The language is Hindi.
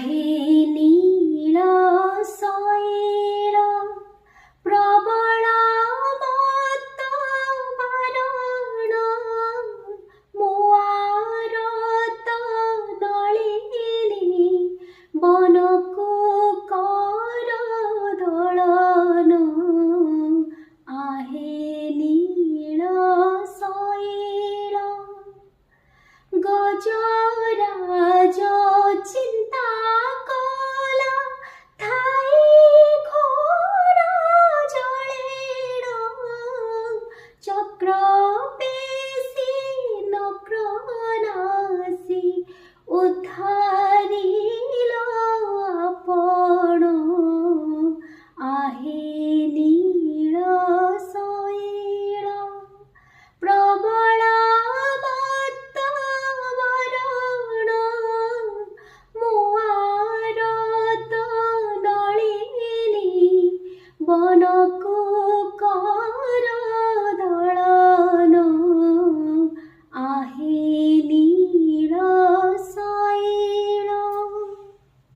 आहे नील शैल प्रबल मत मारण मुआरत नलिनी बनकु कर दलन आहे नील शैल गजराज चिंता कला थाई घोर जलेण चक्र पेशी नक्रनासी उद्धारिल आपण आहे नील शैल प्रबल मत मारण मुआरत नलिनी बन